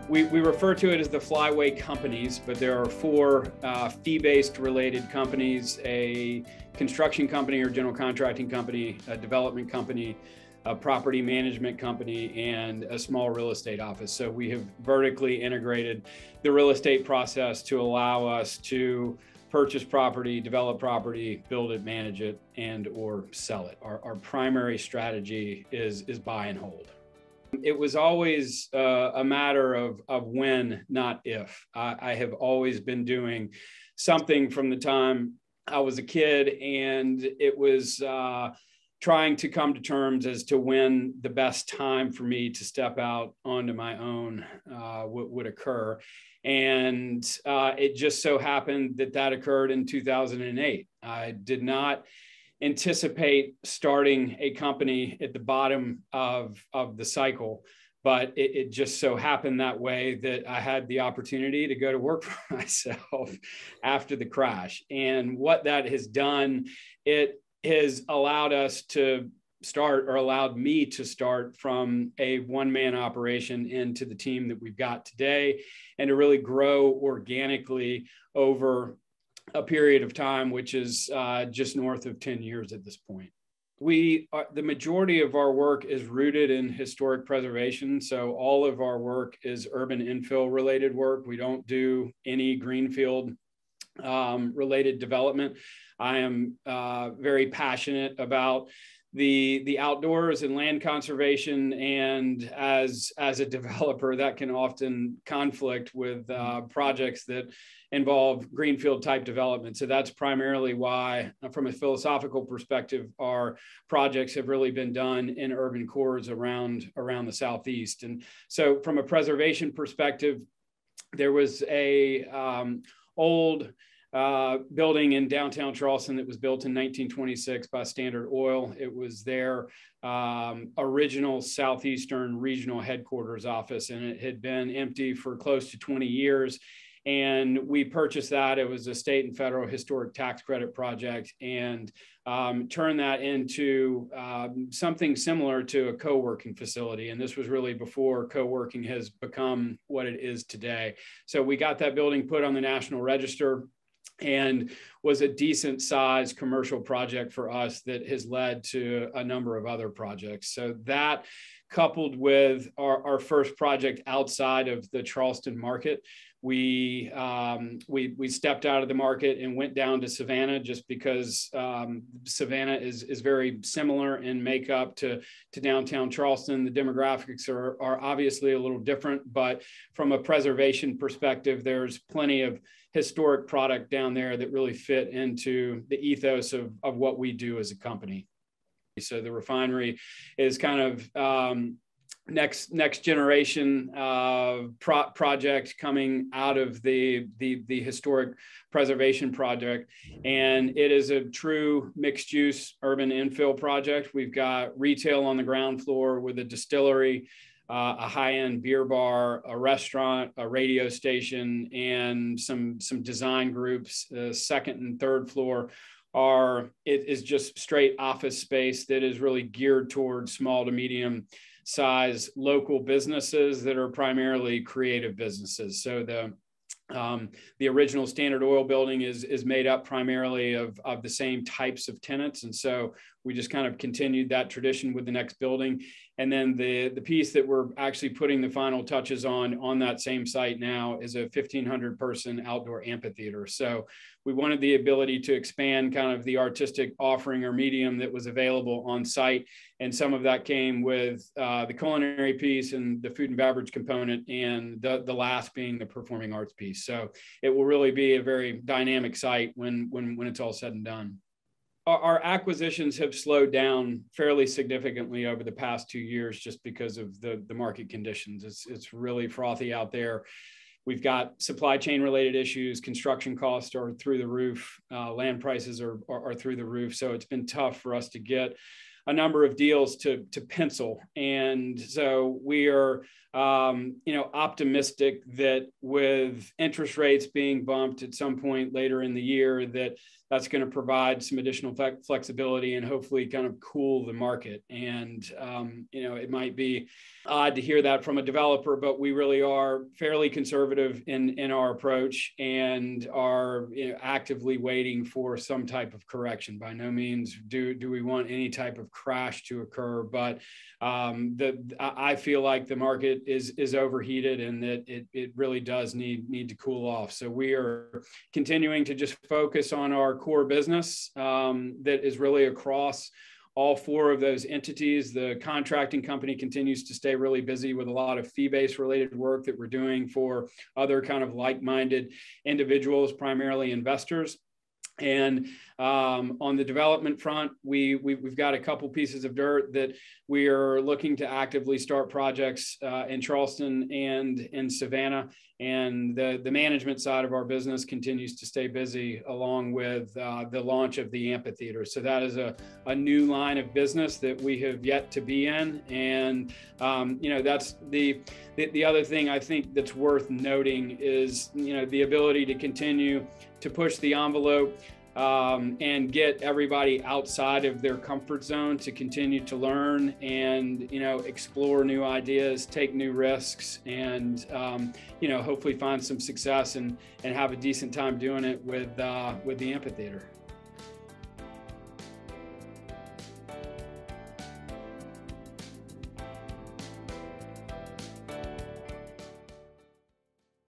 We refer to it as the Flyway Companies, but there are four fee-based related companies: a construction company or general contracting company, a development company, a property management company, and a small real estate office. So we have vertically integrated the real estate process to allow us to purchase property, develop property, build it, manage it, and or sell it. Our primary strategy is buy and hold. It was always a matter of when, not if. I have always been doing something from the time I was a kid, and it was trying to come to terms as to when the best time for me to step out onto my own would occur. And it just so happened that that occurred in 2008. I did not anticipate starting a company at the bottom of the cycle, but it just so happened that way that I had the opportunity to go to work for myself after the crash. And what that has done, it has allowed us to start, or allowed me to start, from a one-man operation into the team that we've got today, and to really grow organically over a period of time, which is just north of 10 years at this point. The majority of our work is rooted in historic preservation. So all of our work is urban infill related work. We don't do any greenfield related development. I am very passionate about the outdoors and land conservation, and as a developer, that can often conflict with projects that involve greenfield type development. So that's primarily why, from a philosophical perspective, our projects have really been done in urban cores around the Southeast. And so from a preservation perspective, there was a old building in downtown Charleston that was built in 1926 by Standard Oil. It was their original Southeastern regional headquarters office, and it had been empty for close to 20 years. And we purchased that. It was a state and federal historic tax credit project, and turned that into something similar to a co-working facility. And this was really before co-working has become what it is today. So we got that building put on the National Register, and was a decent sized commercial project for us that has led to a number of other projects. So that, coupled with our first project outside of the Charleston market, we stepped out of the market and went down to Savannah, just because Savannah is very similar in makeup to downtown Charleston. The demographics are obviously a little different, but from a preservation perspective, there's plenty of historic product down there that really fit into the ethos of what we do as a company. So the Refinery is kind of next generation project coming out of the historic preservation project, and it is a true mixed use urban infill project. We've got retail on the ground floor with a distillery, a high-end beer bar, a restaurant, a radio station, and some design groups. The second and third floor it is just straight office space that is really geared towards small to medium size local businesses that are primarily creative businesses. So the original Standard Oil building is made up primarily of the same types of tenants. And so we just kind of continued that tradition with the next building. And then the piece that we're actually putting the final touches on that same site now is a 1,500 person outdoor amphitheater. So we wanted the ability to expand kind of the artistic offering or medium that was available on site. And some of that came with the culinary piece and the food and beverage component, and the last being the performing arts piece. So it will really be a very dynamic site when it's all said and done. Our acquisitions have slowed down fairly significantly over the past 2 years, just because of the market conditions. It's really frothy out there. We've got supply chain related issues. Construction costs are through the roof. Land prices are through the roof. So it's been tough for us to get a number of deals to pencil. And so we are, optimistic that with interest rates being bumped at some point later in the year, that's going to provide some additional flexibility and hopefully kind of cool the market. And, it might be odd to hear that from a developer, but we really are fairly conservative in our approach and are actively waiting for some type of correction. By no means do we want any type of crash to occur, but I feel like the market is overheated and that it really does need to cool off. So we are continuing to just focus on our core business that is really across all four of those entities. The contracting company continues to stay really busy with a lot of fee-based related work that we're doing for other kind of like-minded individuals, primarily investors. And on the development front, we've got a couple pieces of dirt that we are looking to actively start projects in Charleston and in Savannah. And the management side of our business continues to stay busy along with the launch of the amphitheater. So that is a new line of business that we have yet to be in. And, that's the other thing I think that's worth noting is, the ability to continue to push the envelope and get everybody outside of their comfort zone to continue to learn and, explore new ideas, take new risks, and, hopefully find some success and have a decent time doing it with the amphitheater.